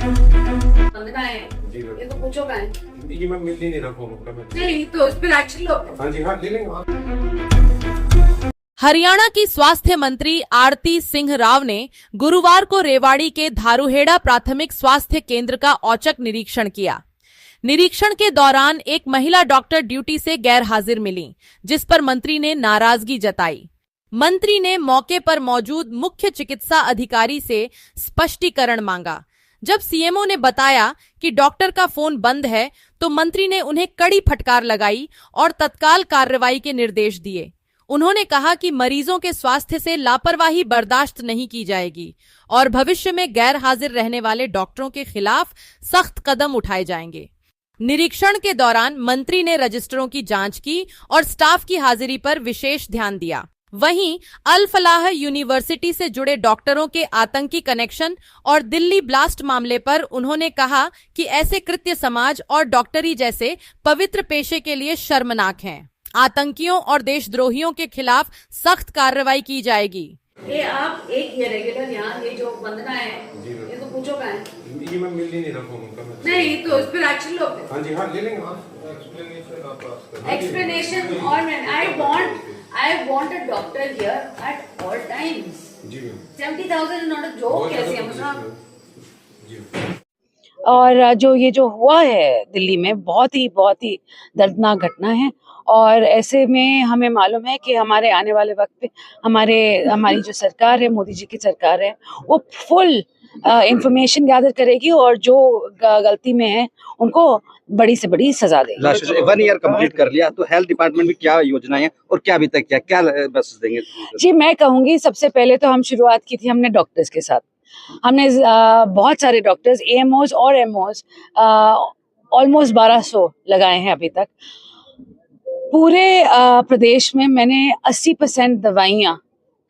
वंदना है, ये तो पूछो का है। जी मैं मिल ही नहीं रहा फोन। नहीं तो उस पर एक्शन लो। हाँ जी, हाँ ले लेंगे। हरियाणा की स्वास्थ्य मंत्री आरती सिंह राव ने गुरुवार को रेवाड़ी के धारूहेड़ा प्राथमिक स्वास्थ्य केंद्र का औचक निरीक्षण किया। निरीक्षण के दौरान एक महिला डॉक्टर ड्यूटी से गैर हाजिर मिली, जिस पर मंत्री ने नाराजगी जताई। मंत्री ने मौके पर मौजूद मुख्य चिकित्सा अधिकारी से स्पष्टीकरण मांगा। जब सीएमओ ने बताया कि डॉक्टर का फोन बंद है, तो मंत्री ने उन्हें कड़ी फटकार लगाई और तत्काल कार्रवाई के निर्देश दिए। उन्होंने कहा कि मरीजों के स्वास्थ्य से लापरवाही बर्दाश्त नहीं की जाएगी और भविष्य में गैर हाजिर रहने वाले डॉक्टरों के खिलाफ सख्त कदम उठाए जाएंगे। निरीक्षण के दौरान मंत्री ने रजिस्टरों की जांच की और स्टाफ की हाजिरी पर विशेष ध्यान दिया। वहीं अल फलाह यूनिवर्सिटी से जुड़े डॉक्टरों के आतंकी कनेक्शन और दिल्ली ब्लास्ट मामले पर उन्होंने कहा कि ऐसे कृत्य समाज और डॉक्टरी जैसे पवित्र पेशे के लिए शर्मनाक हैं। आतंकियों और देशद्रोहियों के खिलाफ सख्त कार्रवाई की जाएगी। ये आप ये रेगुलर यहाँ ये जो वंदना है, ये तो पूछो का है। जी मैं मिल ही नहीं रहा फोन। नहीं तो उस पर एक्शन लो। हाँ जी, हाँ ले लेंगे। एक्सप्लेनेशन और I want a doctor here at all times. जी ma'am. 70,000 is not a joke, कैसे हम साहब। और जो हुआ है दिल्ली में बहुत ही दर्दनाक घटना है। और ऐसे में हमें मालूम है कि हमारे आने वाले वक्त पे हमारी जो सरकार है, मोदी जी की सरकार है, वो फुल इंफॉर्मेशन गैदर करेगी और जो गलती में है उनको बड़ी से बड़ी सजा देगी। 1 ईयर कंप्लीट कर लिया, तो हेल्थ डिपार्टमेंट में क्या योजनाएं हैं और क्या अभी तक क्या मैसेज देंगे? जी मैं कहूँगी सबसे पहले तो हम शुरुआत की थी हमने डॉक्टर्स के साथ। हमने बहुत सारे डॉक्टर्स एएमओज और एमओज ऑलमोस्ट 1200 लगाए हैं अभी तक। पूरे प्रदेश में मैंने 80% दवाइयाँ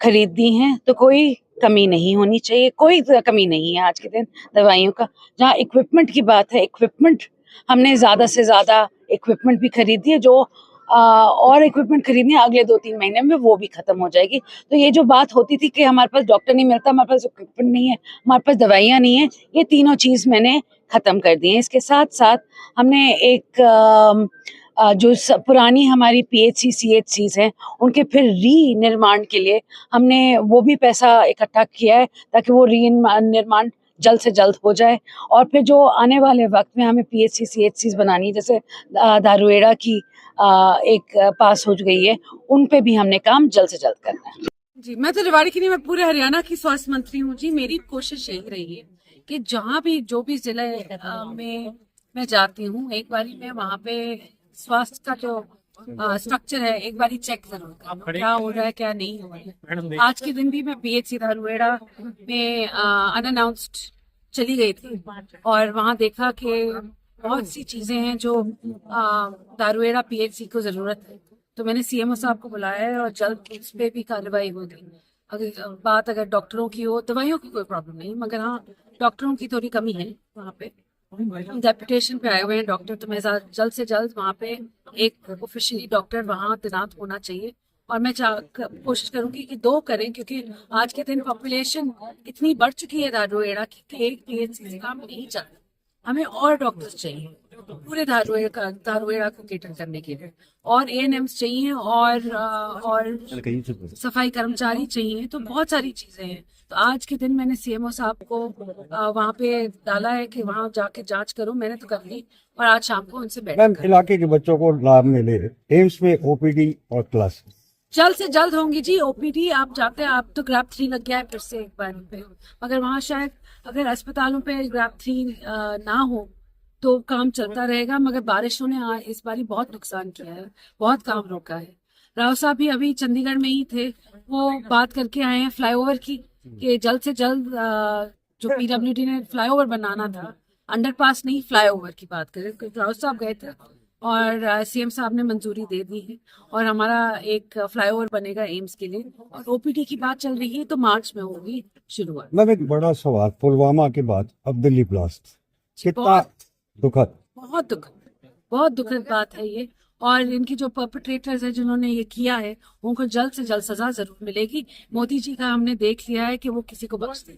खरीद दी हैं, तो कोई कमी नहीं होनी चाहिए, कोई कमी नहीं है आज के दिन दवाइयों का। जहाँ इक्विपमेंट की बात है, इक्विपमेंट हमने ज़्यादा से ज़्यादा इक्विपमेंट भी खरीदी है, जो और इक्विपमेंट खरीदनी है अगले 2-3 महीने में वो भी खत्म हो जाएगी। तो ये जो बात होती थी कि हमारे पास डॉक्टर नहीं मिलता, हमारे पास इक्विपमेंट नहीं है, हमारे पास दवाइयाँ नहीं है, ये तीनों चीज़ मैंने खत्म कर दी है। इसके साथ साथ हमने एक जो पुरानी हमारी PHC CHCs हैं उनके फिर री निर्माण के लिए हमने वो भी पैसा इकट्ठा किया है, ताकि वो री निर्माण जल्द से जल्द हो जाए। और फिर जो आने वाले वक्त में हमें PHC CHCs बनानी, जैसे धारूहेड़ा की एक पास हो गई है, उन पे भी हमने काम जल्द से जल्द करना है। जी मैं तो रेवाड़ी की नहीं, मैं पूरे हरियाणा की स्वास्थ्य मंत्री हूँ जी। मेरी कोशिश यही रही है कि जहाँ भी जो भी जिले में मैं जाती हूँ, एक बारी मैं वहाँ पे स्वास्थ्य का जो स्ट्रक्चर है एक बारी चेक जरूर करूँ, क्या हो रहा है क्या नहीं हो रहा है। आज के दिन भी मैं PHC धारूहेड़ा में अनअनाउंस्ड चली गई थी और वहाँ देखा कि बहुत सी चीजें हैं जो धारूहेड़ा PHC को जरूरत है। तो मैंने CMO साहब को बुलाया है और जल्द उस पर भी कार्रवाई होगी। अगर डॉक्टरों की हो, दवाइयों की कोई प्रॉब्लम नहीं, मगर हाँ डॉक्टरों की थोड़ी कमी है वहाँ पे। डेपुटेशन पे आए हुए हैं डॉक्टर, तो मैं जल्द से जल्द वहाँ पे एक ऑफिशियली डॉक्टर वहाँ तैनात होना चाहिए। और मैं कोशिश करूंगी कि 2 करें, क्योंकि आज के दिन पॉपुलेशन इतनी बढ़ चुकी है धारूहेड़ा की एक PHC से काम नहीं चलता। हमें और डॉक्टर्स चाहिए पूरे धारूहेड़ा को केटर करने के लिए, और ANMs चाहिए और सफाई कर्मचारी चाहिए। तो बहुत सारी चीजें हैं। तो आज के दिन मैंने CMO साहब को वहाँ पे डाला है कि वहाँ जाके जांच करो। मैंने तो कर ली और आज शाम को उनसे बैठ इलाके के बच्चों को लाभ मिले। एम्स में OPD और क्लास जल्द से जल्द होंगी जी। OPD आप जाते हैं, आप तो ग्रैप 3 लग गया है फिर से एक बार पे, मगर वहाँ शायद अगर अस्पतालों पे ग्रैप 3 ना हो तो काम चलता रहेगा। मगर बारिशों ने इस बार बहुत नुकसान किया है, बहुत काम रोका है। राव साहब भी अभी चंडीगढ़ में ही थे, वो बात करके आए हैं फ्लाईओवर की कि जल्द से जल्द जो PWD ने फ्लाईओवर बनाना था, अंडरपास नहीं फ्लाईओवर की बात करें। राव साहब गए थे और CM साहब ने मंजूरी दे दी है और हमारा एक फ्लाईओवर बनेगा एम्स के लिए। और OPD की बात चल रही है तो मार्च में होगी शुरुआत। मैं एक बड़ा सवाल, पुलवामा के बाद अब दिल्ली ब्लास्ट, कितना दुखद, बहुत दुखद बात है ये। और इनकी जो परपेट्रेटर्स है जिन्होंने ये किया है, उनको जल्द से जल्द सजा जरूर मिलेगी। मोदी जी का हमने देख लिया है कि वो किसी को बख्श नहीं।